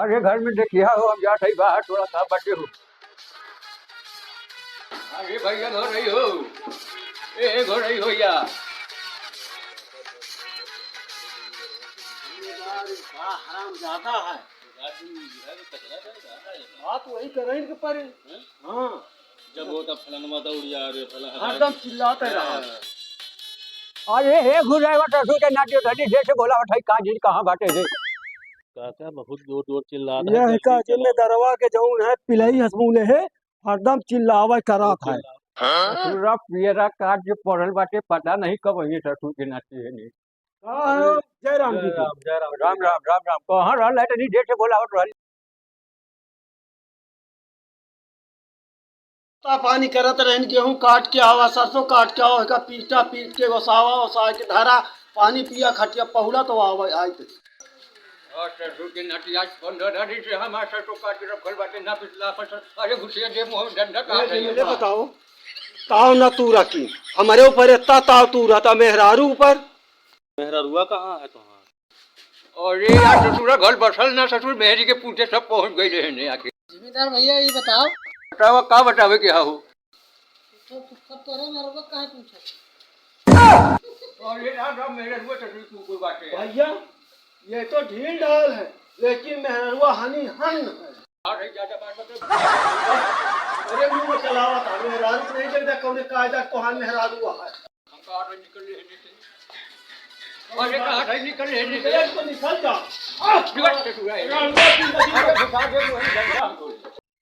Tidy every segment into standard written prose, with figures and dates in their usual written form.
अरे घर में देखिए हो, हम जात हई बाहर थोड़ा सा बटे हो। अरे भैया घर रही हो, ए घर रही हो या। हराम ज्यादा है। बात वही करेंगे के परे। हाँ जब वो तब फलाना उड़ जा रहे फला हरदम चिल्लाते रहा। अरे हे घुर रहा बटा सो के नाटियो धनी जैसे बोला उठाई कहां जी कहां बाटे रे। काका बहुत जोर जोर चिल्ला रहा है। यह का जिम्मे दरवा के जऊन है पिलई हसमूले है हरदम चिल्लावे करत है। पूरा पियरा काट जो पड़ल बाटे पता नहीं कब वही ससुर के नाती है नहीं। जय राम जी की। जय राम राम राम राम राम कहां रहल है तनी जैसे बोला उठ पानी करत रहन गेहूं काट के आवा सरसों काट के आवा का पीटा पीट के वसावा वसा के धारा पानी पिया खटिया पहुला तो आवा आई थे। और ससुर के नाती आज 15 दिन से हमार ससुर काट के रखल बाटे ना पिछला फसल। अरे घुसिया दे मुंह डंडा काट रही मुझे बताओ ताव ना तू रखी हमारे ऊपर इतना ताव तू रहता मेहरारू ऊपर। मेहरारुआ कहाँ है तुम्हारा? अरे यार ससुर घर बसल ना ससुर मेहरी के पूछे सब पहुंच गई रहने आके। जिम्मेदार भैया ये बताओ बताओ का बतावे के हो। तो सब तोरे मेरे काहे पूछे? अरे यार मेरे हुए ससुर की कोई बात है भैया ये तो ढील ढाल है लेकिन मेहरुआ हनी हन है। अरे ज्यादा बात मत अरे मुंह में चलावा था मेहरारू नहीं देखता कौन कायदा कोहान मेहरारू है। हम कहा रहे निकल रहे हैं अरे कहा रहे निकल रहे हैं निकल तो निकल जा। निकल ससुर है अरे घुसा दे वो डंडा हमको।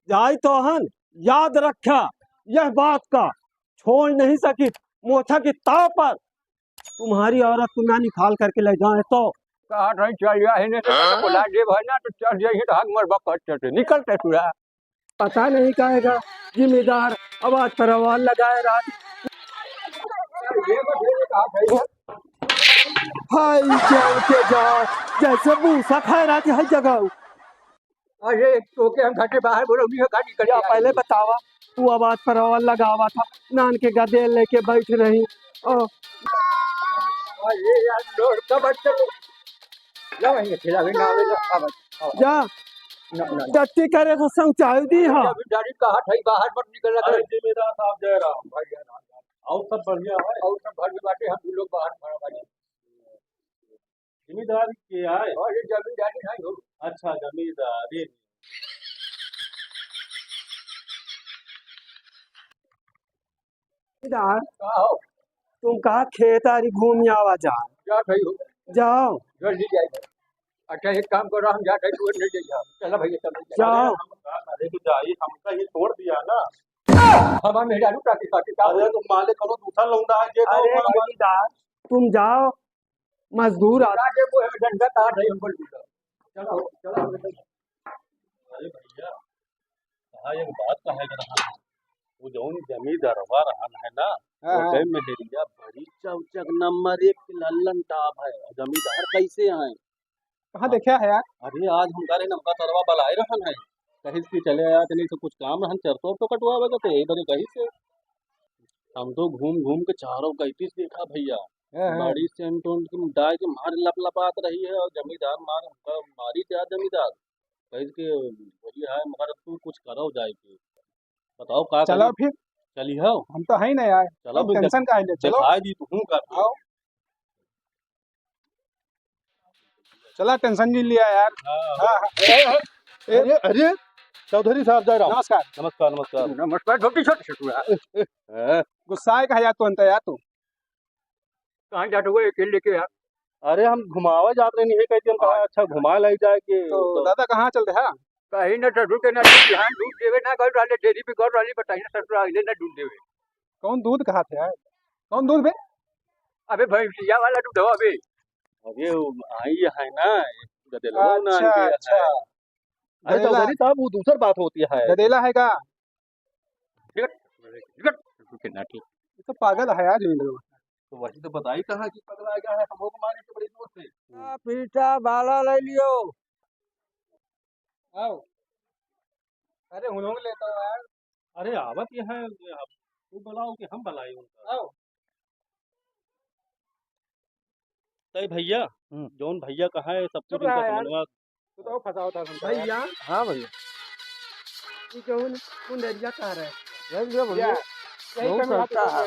जाई तो हन याद रखा यह बात का छोड़ नहीं सकी मोथा की ताव पर तुम्हारी औरत को ना निकाल करके ले जाए तो कहा रहे चल जा है ने तो बोला दे भाई ना तो चल जाइए तो हक मर बकट चटे निकल ससुर पता नहीं कहेगा जिम्मेदार आवाज पर आवाज लगाए रहा। ये बठे कहा सही हाय जाओ के जाओ जैसे भूसा खाए रहा हर जगह। अरे तो के हम घर से बाहर बोलो नहीं गाड़ी कर या पहले बतावा तू आवाज पर आवाज लगावा था नान के गदे लेके बैठ रही। अरे यार डोर का बच्चा ला वहीं खिलावे ना आवे ना जा डट्टी करे तो समझाई दी। हाँ अभी गाड़ी का हाथ है बाहर मत निकल रहा है। जिम्मेदार साहब जय राम भाई और सब बढ़िया है और सब घर में बाटे हम लोग बाहर खड़ा बाटे। जिम्मेदार के आए और ये जमींदारी नहीं हो। अच्छा जमींदारी जिम्मेदार का हो तुम कहा खेत आरी घूम आवा जा क्या सही हो जाओ जल्दी जाइए। अच्छा एक काम करो हम जाते हैं नहीं जाइए चला भैया चलो जाओ। अरे तो जाइए हमका ये छोड़ दिया ना हमारा मेहरारू का काटे का अरे तो मालिक करो दूसरा लौंडा है ये तो अरे जिम्मेदार तुम जाओ मजदूर आ आगे वो है डंडा काट रही हमको चलो चलो अरे भैया कहा एक बात कहे रहा वो जौन जमींदारवा रहन है ना वो मेहरिया बड़ी चौचक नंबर 1 लल्लन टाप है। जमींदार कैसे हैं कहाँ देखा है यार। अरे आज हमारे नमका तरवा बलाए रहन है कहीं से चले आया नहीं तो कुछ काम रहन चरतो तो कटवा तो इधर कहीं से हम तो घूम घूम के चारों कैतीस देखा भैया बड़ी सेंटोन की डाय के मार लपलपात रही है और जमींदार मारी क्या जमींदार कहीं के वही है मगर तू कुछ करो जाए के बताओ का चलो फिर चली हो हम तो है ना यार चलो टेंशन का है चलो दिखाई दी तू कर आओ चला टेंशन नहीं लिया यार। अरे अरे चौधरी साहब जय राम। नमस्कार। नमस्कार नमस्कार नमस्कार छोटी छोटी ससुर गुस्सा का है यार तू अंत यार तू कहाँ जाते हुए अकेले लेके यार। अरे हम घुमावा जाते नहीं है कहते हम कहा अच्छा घुमा लाई जाए के तो दादा कहाँ चलते हैं। कहीं ना ससुर के ना ध्यान दूध देवे ना कर रहे डेरी पे कर रही बताइए ससुर आइले ना दूध देवे। कौन दूध कहा थे यार कौन दूध बे। अबे भैंसिया वाला दूध हो अबे। अरे आई है ना गदेला ना अच्छा अच्छा अरे चौधरी साहब वो दूसरी बात होती है गदेला है का। नाटी ये तो पागल है यार जिम्मेदार। तो वही तो बताई कहाँ की पगला गया है हम लोग हमारी तो बड़ी दोस्त है पीटा बाला ले लियो। आओ अरे हम लोग लेता हूँ यार। अरे आवत ये है तू बुलाओ कि हम बुलाए उनका आओ तय भैया जौन भैया कहा है सब कुछ चुप रहा इनका यार। समझवा तो फंसाओ था तुम भैया हाँ भैया ये जो मुंडरिया कह रहे हैं ले लिया भैया बहुत सस्ता है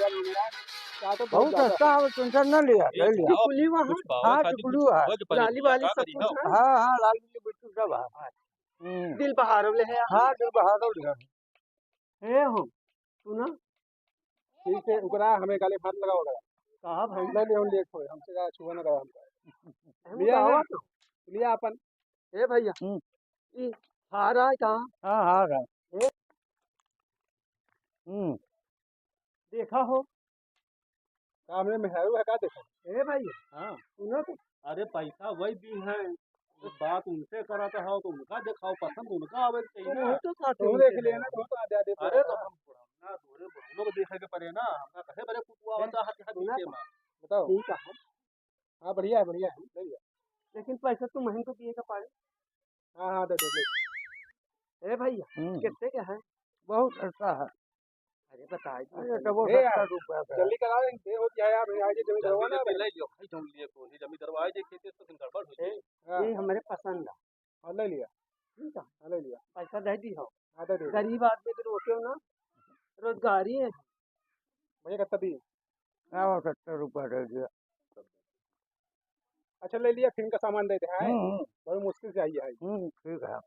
बहुत सस्ता है टेंशन न लिया ले लिया टिकुली वहाँ कुछ पावा हाँ खातिर टिकुलू कुछ है पावा जो पनीर लाली वाली का सब करी कुछ हो। है हाँ हाँ लाल बिल्ली बिट्टू सब है दिल बहार ले है हाँ दिल बहादुर लिया हे हम सुना ठीक है उकरा हमें गाले हाथ लगाओ कहा भाई ले ले हम ले खोए हमसे का छुआ न करा हमका हम लिया है? दावा तो लिया अपन हे भैया ये हारा है कहाँ हाँ हाँ हाँ देखा हो सामने मेहरू है का देखो हे भैया हाँ सुनो तो अरे पैसा वही दी है तो बात उनसे कराते हो तो उनका दिखाओ पसंद उनका आवे चाहिए ना तो साथ तुम देख लिए ना तो आ दे अरे तो हम पुराना दोरे बहुनों को देखे के पड़े ना हमका कहे बड़े कुतुआ होता हाथ हाथ नीचे में बताओ ठीक है हाँ बढ़िया है ले लिया लेकिन पैसा तो महंग तो दिए का पाए हाँ हाँ दे दे हे भैया कितने का है बहुत सस्ता है अरे बताए अरे तो वो ए यार, 70 रुपया का है। जल्दी करा दे हो जाए यार आज जमीन दरवा ना ले लियो भाई तुम लिए को ही जमी दरवाजे जे खेते तो दिन गड़बड़ हो जाए हाँ ये हमारे पसंद है हाँ, ले लिया ठीक है हाँ ले लिया पैसा दे दी हो हाँ दे दे गरीब आदमी के रोके हो ना रोजगारी है भैया कितना दी हाँ वो 70 रुपया दे दिया अच्छा ले लिया फिल्म का सामान दे दे है बड़ी मुश्किल से आई है ठीक है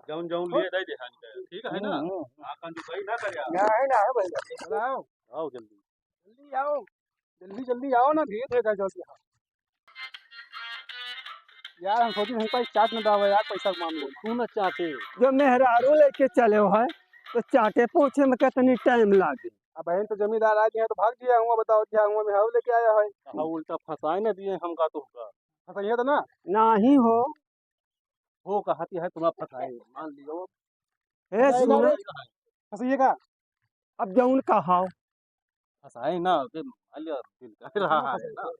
जौन जौन लिए दे दे ठीक है ना आकां जो भाई ना कर यार नहीं ना है भैया आओ आओ जल्दी जल्दी आओ जल्दी आओ ना धीरे धीरे जल्दी आओ यार हम सोची नहीं पाई चाट में दावा यार पैसा के मामले में तू न चाटे जो मेहरारू लेके चले हो है तो चाटे पूछे में कितनी टाइम लागे अब बहन तो जमींदार आ गए हैं तो भाग दिया हुआ बताओ क्या हुआ में हाउ लेके आया है कहा उल्टा फंसाए ना दिए हमका तो होगा फंसाइए तो ना नहीं हो कहती है तुम्हें फंसाए मान लियो हे सुनो फंसाइए का अब जौन कहा फंसाए ना मान लिया दिल कर रहा है ना